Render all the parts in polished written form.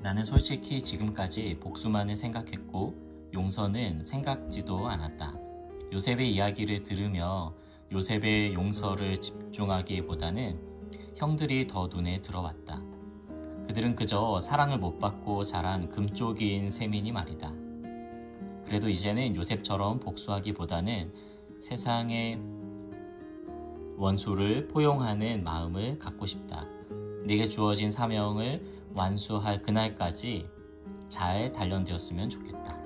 나는 솔직히 지금까지 복수만을 생각했고 용서는 생각지도 않았다. 요셉의 이야기를 들으며 요셉의 용서를 집중하기보다는 형들이 더 눈에 들어왔다. 그들은 그저 사랑을 못 받고 자란 금쪽이인 셈이니 말이다. 그래도 이제는 요셉처럼 복수하기보다는 세상의 원수를 포용하는 마음을 갖고 싶다. 내게 주어진 사명을 완수할 그날까지 잘 단련되었으면 좋겠다.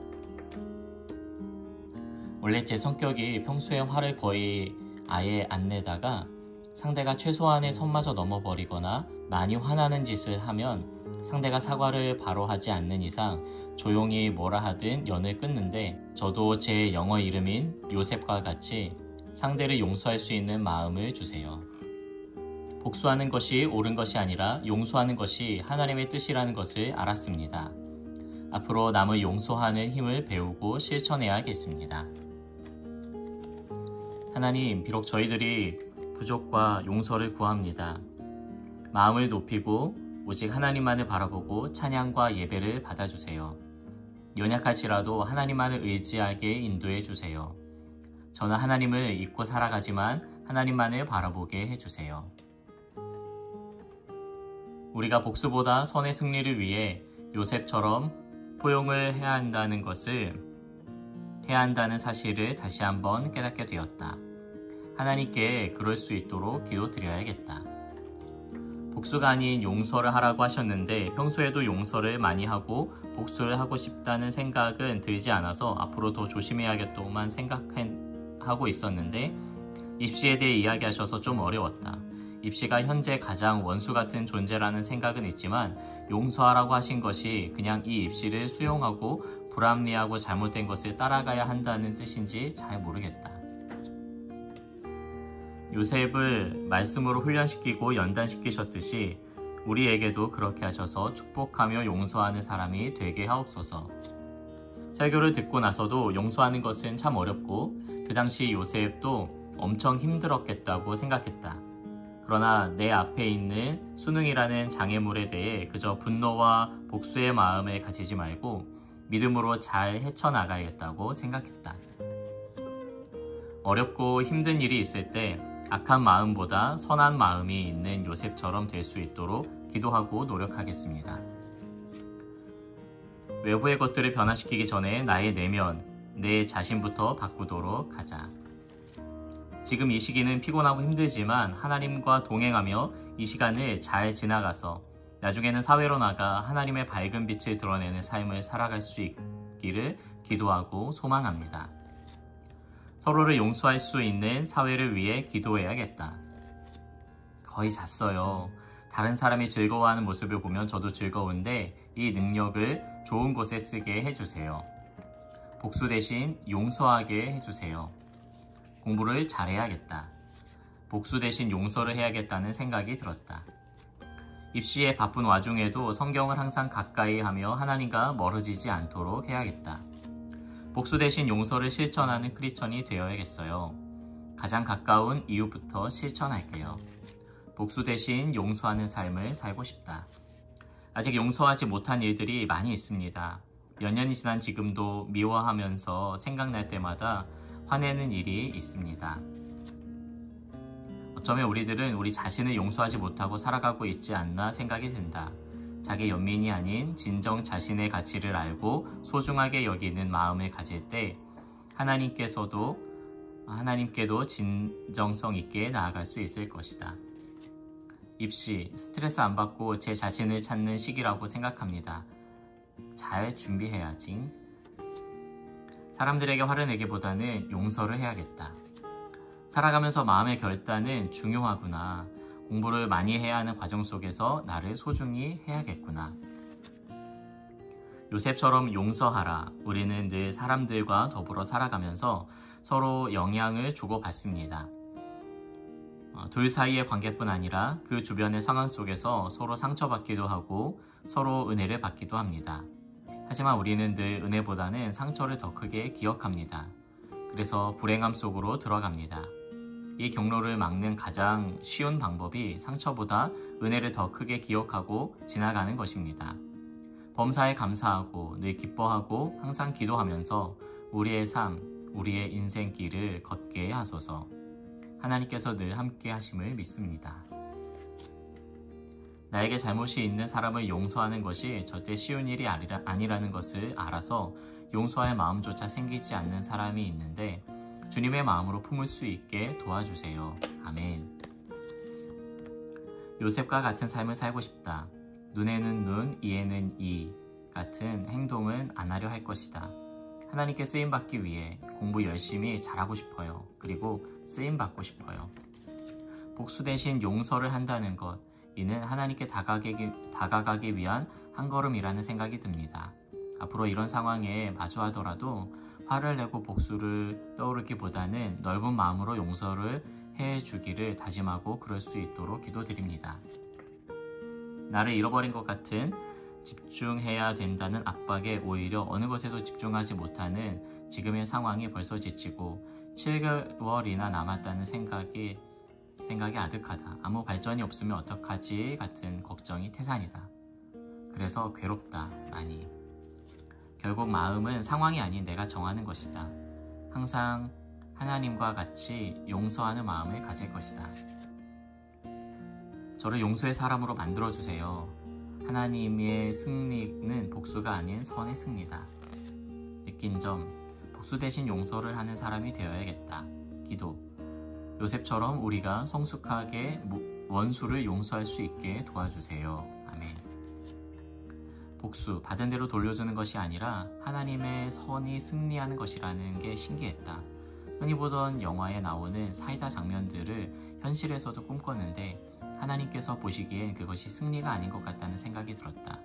원래 제 성격이 평소에 화를 거의 아예 안 내다가 상대가 최소한의 선마저 넘어버리거나 많이 화나는 짓을 하면 상대가 사과를 바로 하지 않는 이상 조용히 뭐라 하든 연을 끊는데, 저도 제 영어 이름인 요셉과 같이 상대를 용서할 수 있는 마음을 주세요. 복수하는 것이 옳은 것이 아니라 용서하는 것이 하나님의 뜻이라는 것을 알았습니다. 앞으로 남을 용서하는 힘을 배우고 실천해야겠습니다. 하나님, 비록 저희들이 부족과 용서를 구합니다. 마음을 높이고 오직 하나님만을 바라보고 찬양과 예배를 받아주세요. 연약할지라도 하나님만을 의지하게 인도해 주세요. 저는 하나님을 잊고 살아가지만 하나님만을 바라보게 해주세요. 우리가 복수보다 선의 승리를 위해 요셉처럼 포용을 해야 한다는 사실을 다시 한번 깨닫게 되었다. 하나님께 그럴 수 있도록 기도드려야겠다. 복수가 아닌 용서를 하라고 하셨는데 평소에도 용서를 많이 하고 복수를 하고 싶다는 생각은 들지 않아서 앞으로 더 조심해야겠다고만 생각하고 있었는데, 입시에 대해 이야기하셔서 좀 어려웠다. 입시가 현재 가장 원수 같은 존재라는 생각은 있지만 용서하라고 하신 것이 그냥 이 입시를 수용하고 불합리하고 잘못된 것을 따라가야 한다는 뜻인지 잘 모르겠다. 요셉을 말씀으로 훈련시키고 연단시키셨듯이 우리에게도 그렇게 하셔서 축복하며 용서하는 사람이 되게 하옵소서. 설교를 듣고 나서도 용서하는 것은 참 어렵고 그 당시 요셉도 엄청 힘들었겠다고 생각했다. 그러나 내 앞에 있는 수능이라는 장애물에 대해 그저 분노와 복수의 마음을 가지지 말고 믿음으로 잘 헤쳐나가야겠다고 생각했다. 어렵고 힘든 일이 있을 때 악한 마음보다 선한 마음이 있는 요셉처럼 될 수 있도록 기도하고 노력하겠습니다. 외부의 것들을 변화시키기 전에 나의 내면, 내 자신부터 바꾸도록 하자. 지금 이 시기는 피곤하고 힘들지만 하나님과 동행하며 이 시간을 잘 지나가서 나중에는 사회로 나가 하나님의 밝은 빛을 드러내는 삶을 살아갈 수 있기를 기도하고 소망합니다. 서로를 용서할 수 있는 사회를 위해 기도해야겠다. 거의 잤어요. 다른 사람이 즐거워하는 모습을 보면 저도 즐거운데 이 능력을 좋은 곳에 쓰게 해주세요. 복수 대신 용서하게 해주세요. 공부를 잘해야겠다. 복수 대신 용서를 해야겠다는 생각이 들었다. 입시에 바쁜 와중에도 성경을 항상 가까이 하며 하나님과 멀어지지 않도록 해야겠다. 복수 대신 용서를 실천하는 크리스천이 되어야겠어요. 가장 가까운 이웃부터 실천할게요. 복수 대신 용서하는 삶을 살고 싶다. 아직 용서하지 못한 일들이 많이 있습니다. 몇 년이 지난 지금도 미워하면서 생각날 때마다 화내는 일이 있습니다. 어쩌면 우리들은 우리 자신을 용서하지 못하고 살아가고 있지 않나 생각이 든다. 자기 연민이 아닌 진정 자신의 가치를 알고 소중하게 여기는 마음을 가질 때 하나님께도 진정성 있게 나아갈 수 있을 것이다. 입시, 스트레스 안 받고 제 자신을 찾는 시기라고 생각합니다. 잘 준비해야지. 사람들에게 화를 내기보다는 용서를 해야겠다. 살아가면서 마음의 결단은 중요하구나. 공부를 많이 해야 하는 과정 속에서 나를 소중히 해야겠구나. 요셉처럼 용서하라. 우리는 늘 사람들과 더불어 살아가면서 서로 영향을 주고받습니다. 둘 사이의 관계뿐 아니라 그 주변의 상황 속에서 서로 상처받기도 하고 서로 은혜를 받기도 합니다. 하지만 우리는 늘 은혜보다는 상처를 더 크게 기억합니다. 그래서 불행함 속으로 들어갑니다. 이 경로를 막는 가장 쉬운 방법이 상처보다 은혜를 더 크게 기억하고 지나가는 것입니다. 범사에 감사하고 늘 기뻐하고 항상 기도하면서 우리의 삶, 우리의 인생길을 걷게 하소서. 하나님께서 늘 함께 하심을 믿습니다. 나에게 잘못이 있는 사람을 용서하는 것이 절대 쉬운 일이 아니라는 것을 알아서 용서할 마음조차 생기지 않는 사람이 있는데 주님의 마음으로 품을 수 있게 도와주세요. 아멘. 요셉과 같은 삶을 살고 싶다. 눈에는 눈, 이에는 이 같은 행동은 안 하려 할 것이다. 하나님께 쓰임받기 위해 공부 열심히 잘하고 싶어요. 그리고 쓰임받고 싶어요. 복수 대신 용서를 한다는 것, 이는 하나님께 다가가기 위한 한 걸음이라는 생각이 듭니다. 앞으로 이런 상황에 마주하더라도 화를 내고 복수를 떠오르기보다는 넓은 마음으로 용서를 해주기를 다짐하고 그럴 수 있도록 기도드립니다. 나를 잃어버린 것 같은 집중해야 된다는 압박에 오히려 어느 것에도 집중하지 못하는 지금의 상황이 벌써 지치고 7개월이나 남았다는 생각이 아득하다. 아무 발전이 없으면 어떡하지 같은 걱정이 태산이다. 그래서 괴롭다. 많이. 결국 마음은 상황이 아닌 내가 정하는 것이다. 항상 하나님과 같이 용서하는 마음을 가질 것이다. 저를 용서의 사람으로 만들어주세요. 하나님의 승리는 복수가 아닌 선의 승리다. 느낀 점, 복수 대신 용서를 하는 사람이 되어야겠다. 기도. 요셉처럼 우리가 성숙하게 원수를 용서할 수 있게 도와주세요. 아멘. 복수, 받은 대로 돌려주는 것이 아니라 하나님의 선이 승리하는 것이라는 게 신기했다. 흔히 보던 영화에 나오는 사이다 장면들을 현실에서도 꿈꿨는데 하나님께서 보시기엔 그것이 승리가 아닌 것 같다는 생각이 들었다.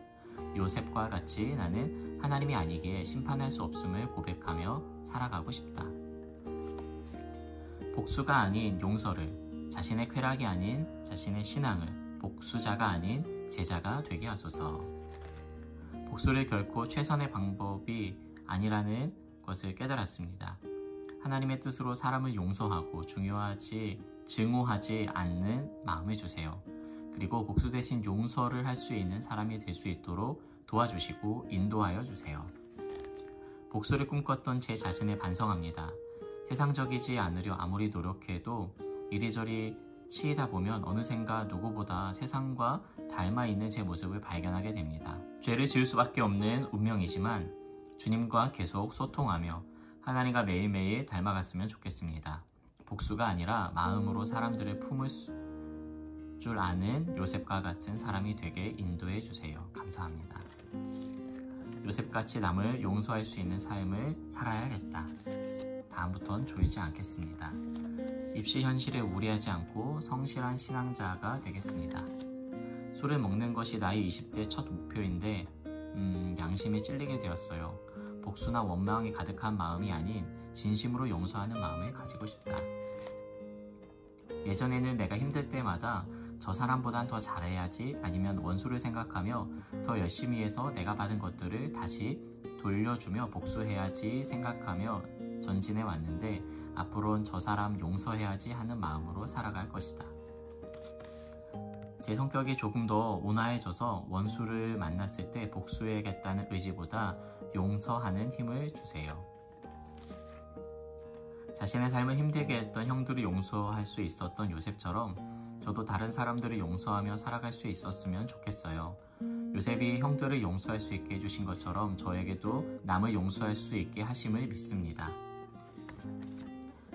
요셉과 같이 나는 하나님이 아니기에 심판할 수 없음을 고백하며 살아가고 싶다. 복수가 아닌 용서를, 자신의 쾌락이 아닌 자신의 신앙을, 복수자가 아닌 제자가 되게 하소서. 복수를 결코 최선의 방법이 아니라는 것을 깨달았습니다. 하나님의 뜻으로 사람을 용서하고 증오하지 않는 마음을 주세요. 그리고 복수 대신 용서를 할 수 있는 사람이 될 수 있도록 도와주시고 인도하여 주세요. 복수를 꿈꿨던 제 자신을 반성합니다. 세상적이지 않으려 아무리 노력해도 이리저리 치이다 보면 어느샌가 누구보다 세상과 닮아 있는 제 모습을 발견하게 됩니다. 죄를 지을 수밖에 없는 운명이지만 주님과 계속 소통하며 하나님과 매일매일 닮아갔으면 좋겠습니다. 복수가 아니라 마음으로 사람들을 품을 줄 아는 요셉과 같은 사람이 되게 인도해 주세요. 감사합니다. 요셉같이 남을 용서할 수 있는 삶을 살아야겠다. 다음부턴 조이지 않겠습니다. 입시 현실에 우려하지 않고 성실한 신앙자가 되겠습니다. 술을 먹는 것이 나이 20대 첫 목표인데 양심이 찔리게 되었어요. 복수나 원망이 가득한 마음이 아닌 진심으로 용서하는 마음을 가지고 싶다. 예전에는 내가 힘들 때마다 저 사람보단 더 잘해야지 아니면 원수를 생각하며 더 열심히 해서 내가 받은 것들을 다시 돌려주며 복수해야지 생각하며 전진해 왔는데 앞으로는 저 사람 용서해야지 하는 마음으로 살아갈 것이다. 제 성격이 조금 더 온화해져서 원수를 만났을 때 복수해야겠다는 의지보다 용서하는 힘을 주세요. 자신의 삶을 힘들게 했던 형들을 용서할 수 있었던 요셉처럼 저도 다른 사람들을 용서하며 살아갈 수 있었으면 좋겠어요. 요셉이 형들을 용서할 수 있게 해주신 것처럼 저에게도 남을 용서할 수 있게 하심을 믿습니다.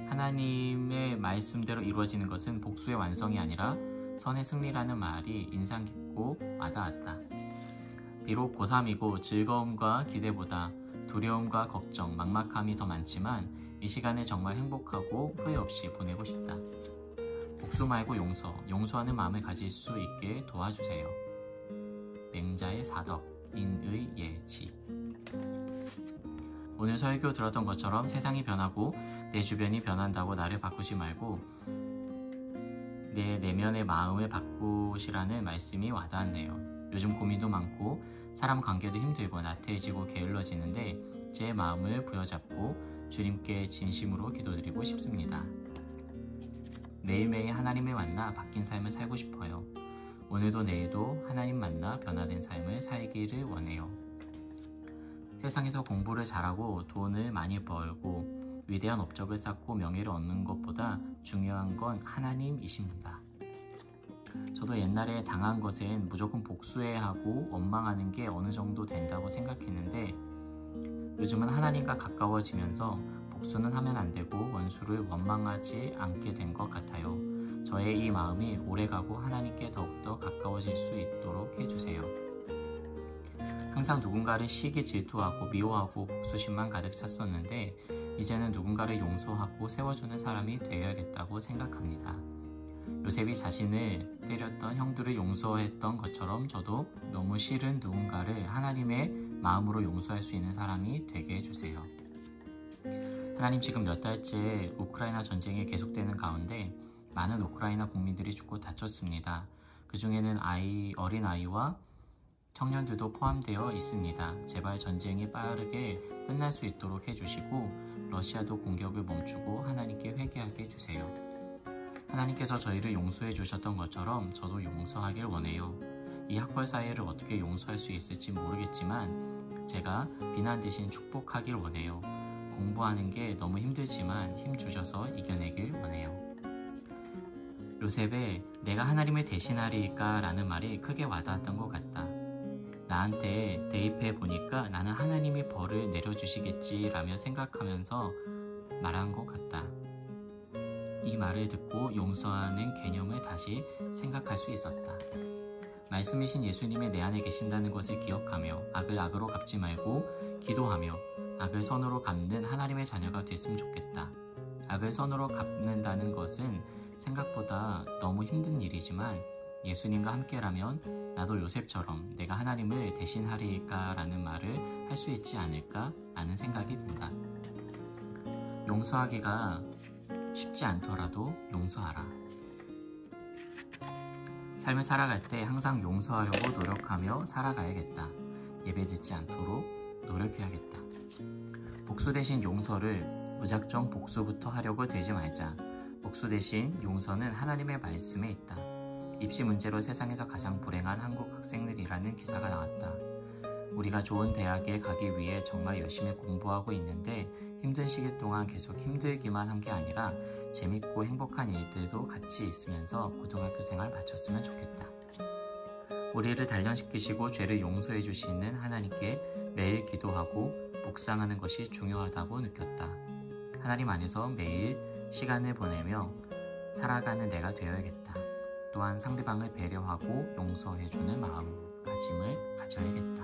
하나님의 말씀대로 이루어지는 것은 복수의 완성이 아니라 선의 승리라는 말이 인상 깊고 와닿았다. 비록 고3이고 즐거움과 기대보다 두려움과 걱정, 막막함이 더 많지만 이 시간을 정말 행복하고 후회 없이 보내고 싶다. 복수 말고 용서하는 마음을 가질 수 있게 도와주세요. 맹자의 사덕, 인의 예지. 오늘 설교 들었던 것처럼 세상이 변하고 내 주변이 변한다고 나를 바꾸지 말고 내 내면의 마음을 바꾸시라는 말씀이 와닿았네요. 요즘 고민도 많고 사람 관계도 힘들고 나태해지고 게을러지는데 제 마음을 부여잡고 주님께 진심으로 기도드리고 싶습니다. 매일매일 하나님을 만나 바뀐 삶을 살고 싶어요. 오늘도 내일도 하나님 만나 변화된 삶을 살기를 원해요. 세상에서 공부를 잘하고 돈을 많이 벌고 위대한 업적을 쌓고 명예를 얻는 것보다 중요한 건 하나님이십니다. 저도 옛날에 당한 것엔 무조건 복수해야 하고 원망하는 게 어느 정도 된다고 생각했는데 요즘은 하나님과 가까워지면서 복수는 하면 안 되고 원수를 원망하지 않게 된 것 같아요. 저의 이 마음이 오래가고 하나님께 더욱더 가까워질 수 있도록 해주세요. 항상 누군가를 시기 질투하고 미워하고 복수심만 가득 찼었는데 이제는 누군가를 용서하고 세워주는 사람이 되어야겠다고 생각합니다. 요셉이 자신을 때렸던 형들을 용서했던 것처럼 저도 너무 싫은 누군가를 하나님의 마음으로 용서할 수 있는 사람이 되게 해주세요. 하나님, 지금 몇 달째 우크라이나 전쟁이 계속되는 가운데 많은 우크라이나 국민들이 죽고 다쳤습니다. 그 중에는 어린 아이와 청년들도 포함되어 있습니다. 제발 전쟁이 빠르게 끝날 수 있도록 해주시고 러시아도 공격을 멈추고 하나님께 회개하게 해주세요. 하나님께서 저희를 용서해 주셨던 것처럼 저도 용서하길 원해요. 이 학벌 사이를 어떻게 용서할 수 있을지 모르겠지만 제가 비난 대신 축복하길 원해요. 공부하는 게 너무 힘들지만 힘 주셔서 이겨내길 원해요. 요셉의 내가 하나님을 대신하리까 라는 말이 크게 와닿았던 것 같다. 나한테 대입해 보니까 나는 하나님이 벌을 내려주시겠지 라며 생각하면서 말한 것 같다. 이 말을 듣고 용서하는 개념을 다시 생각할 수 있었다. 말씀이신 예수님이 내 안에 계신다는 것을 기억하며 악을 악으로 갚지 말고 기도하며 악을 선으로 갚는 하나님의 자녀가 됐으면 좋겠다. 악을 선으로 갚는다는 것은 생각보다 너무 힘든 일이지만 예수님과 함께라면 나도 요셉처럼 내가 하나님을 대신하리까 라는 말을 할 수 있지 않을까 라는 생각이 든다. 용서하기가 쉽지 않더라도 용서하라. 삶을 살아갈 때 항상 용서하려고 노력하며 살아가야겠다. 예배 듣지 않도록 노력해야겠다. 복수 대신 용서를 무작정 복수부터 하려고 들지 말자. 복수 대신 용서는 하나님의 말씀에 있다. 입시 문제로 세상에서 가장 불행한 한국 학생들이라는 기사가 나왔다. 우리가 좋은 대학에 가기 위해 정말 열심히 공부하고 있는데 힘든 시기 동안 계속 힘들기만 한 게 아니라 재밌고 행복한 일들도 같이 있으면서 고등학교 생활 마쳤으면 좋겠다. 우리를 단련시키시고 죄를 용서해 주시는 하나님께 매일 기도하고 묵상하는 것이 중요하다고 느꼈다. 하나님 안에서 매일 시간을 보내며 살아가는 내가 되어야겠다. 또한 상대방을 배려하고 용서해주는 마음가짐을 가져야겠다.